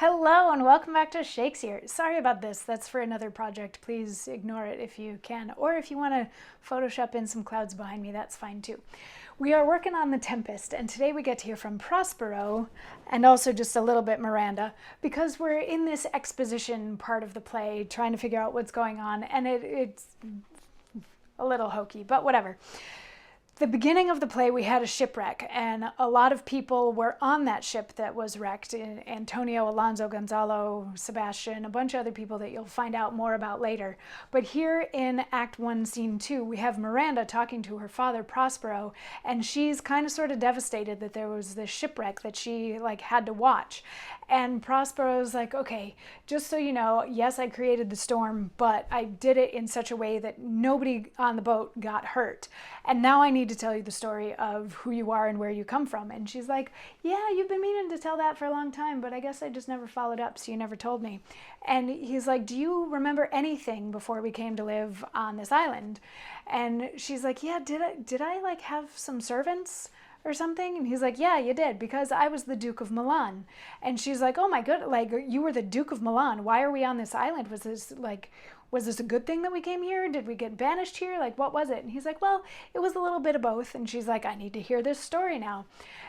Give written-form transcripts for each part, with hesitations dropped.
Hello and welcome back to Shakesyear. Sorry about this, that's for another project. Please ignore it if you can. Or if you want to Photoshop in some clouds behind me, that's fine too. We are working on the Tempest, and today we get to hear from Prospero and also just a little bit Miranda, because we're in this exposition part of the play trying to figure out what's going on, and it's a little hokey, but whatever. The beginning of the play, we had a shipwreck, and a lot of people were on that ship that was wrecked. Antonio, Alonso, Gonzalo, Sebastian, a bunch of other people that you'll find out more about later. But here in Act 1, Scene 2, we have Miranda talking to her father, Prospero, and she's kind of sort of devastated that there was this shipwreck that she had to watch. And Prospero's like, okay, just so you know, yes, I created the storm, but I did it in such a way that nobody on the boat got hurt. And now I need to tell you the story of who you are and where you come from. And she's like, yeah, you've been meaning to tell that for a long time, but I guess I just never followed up, so you never told me. And he's like, do you remember anything before we came to live on this island? And she's like, yeah, did I have some servants or something? And he's like, yeah, you did, because I was the Duke of Milan. And she's like, oh my god, you were the Duke of Milan. Why are we on this island? Was this a good thing that we came here? Did we get banished here? What was it? And he's like, well, it was a little bit of both. And she's like, I need to hear this story now.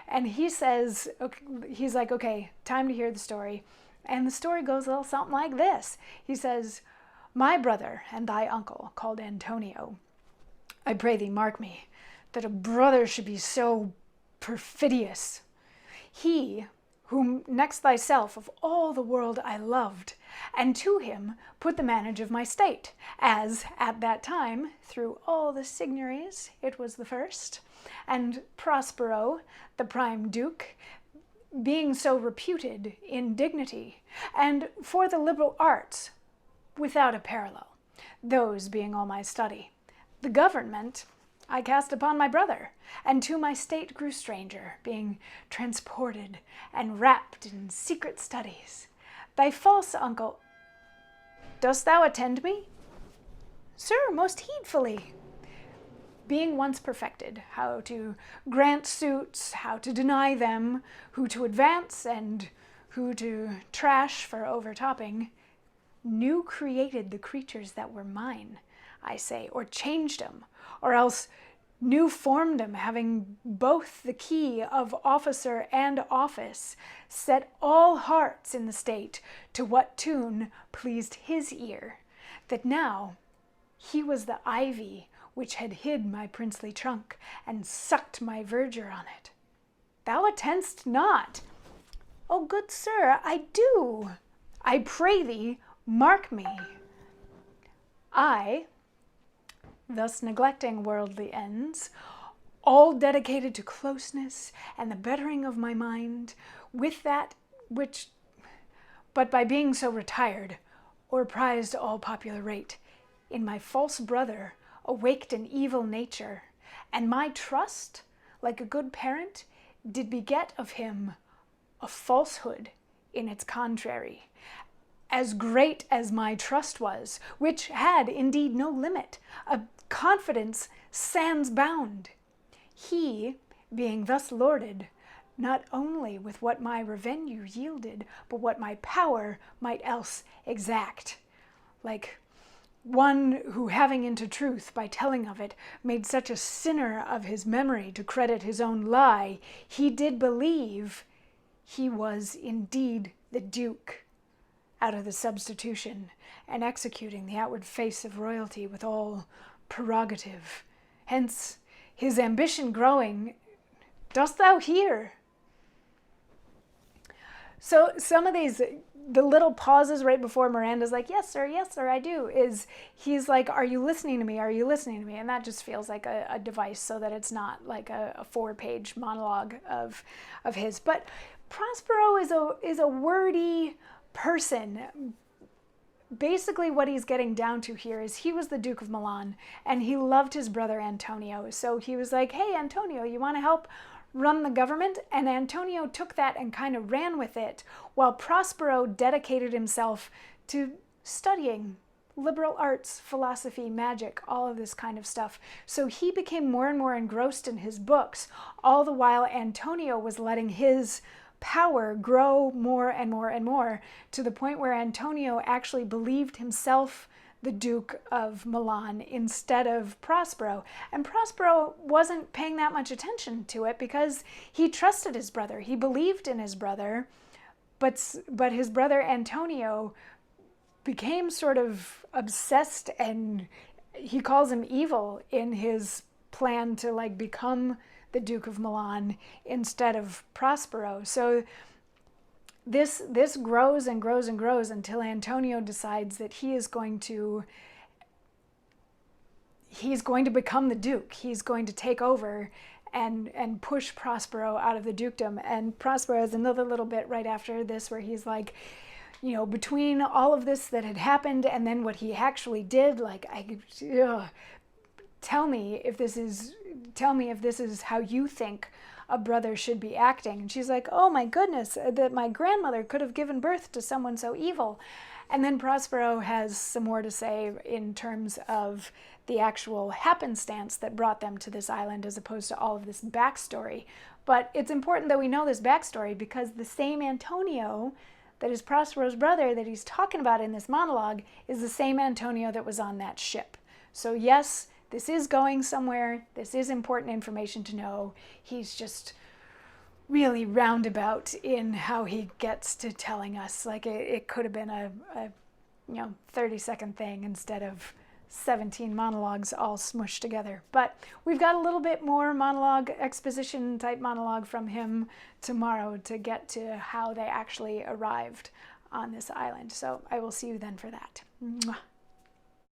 And he says, okay, he's like, okay, time to hear the story. And the story goes a little something like this. He says, my brother and thy uncle, called Antonio, I pray thee mark me, that a brother should be so perfidious. He, whom next thyself of all the world I loved, and to him put the manage of my state, as at that time, through all the signories, it was the first, and Prospero, the prime duke, being so reputed in dignity, and for the liberal arts, without a parallel, those being all my study. The government I cast upon my brother, and to my state grew stranger, being transported and wrapped in secret studies. Thy false uncle, dost thou attend me? Sir, most heedfully. Being once perfected, how to grant suits, how to deny them, who to advance and who to trash for overtopping, new created the creatures that were mine, I say, or changed 'em, or else new formed 'em, having both the key of officer and office, set all hearts in the state to what tune pleased his ear, that now he was the ivy which had hid my princely trunk, and sucked my verdure on it. Thou attend'st not. Oh, good sir, I do. I pray thee, mark me. I, thus neglecting worldly ends, all dedicated to closeness and the bettering of my mind, with that which, but by being so retired, or prized all popular rate, in my false brother awaked an evil nature, and my trust, like a good parent, did beget of him a falsehood in its contrary, as great as my trust was, which had indeed no limit, a confidence sans bound. He, being thus lorded, not only with what my revenue yielded, but what my power might else exact, like one who, having into truth by telling of it, made such a sinner of his memory to credit his own lie, he did believe he was indeed the Duke, out of the substitution, and executing the outward face of royalty with all prerogative. Hence, his ambition growing, dost thou hear? So some of these, the little pauses right before Miranda's like, yes, sir, I do, is he's like, are you listening to me? Are you listening to me? And that just feels like a device so that it's not like a 4-page monologue of his. But Prospero is a wordy person. Basically what he's getting down to here is he was the Duke of Milan, and he loved his brother Antonio. So he was like, hey, Antonio, you want to help run the government? And Antonio took that and kind of ran with it, while Prospero dedicated himself to studying liberal arts, philosophy, magic, all of this kind of stuff. So he became more and more engrossed in his books, all the while Antonio was letting his power grow more and more and more, to the point where Antonio actually believed himself the Duke of Milan instead of Prospero. And Prospero wasn't paying that much attention to it because he trusted his brother. He believed in his brother, but his brother Antonio became sort of obsessed, and he calls him evil in his plan to like become the Duke of Milan instead of Prospero. So this grows and grows and grows until Antonio decides that he's going to become the Duke. He's going to take over and push Prospero out of the dukedom. And Prospero has another little bit right after this where he's like, you know, between all of this that had happened and then what he actually did, like, tell me if this is how you think a brother should be acting. And she's like, oh my goodness, that my grandmother could have given birth to someone so evil. And then Prospero has some more to say in terms of the actual happenstance that brought them to this island, as opposed to all of this backstory. But it's important that we know this backstory, because the same Antonio that is Prospero's brother that he's talking about in this monologue is the same Antonio that was on that ship. So yes, this is going somewhere. This is important information to know. He's just really roundabout in how he gets to telling us. Like it could have been a 30-second thing instead of 17 monologues all smushed together. But we've got a little bit more monologue, exposition type monologue from him tomorrow to get to how they actually arrived on this island. So I will see you then for that. Mwah.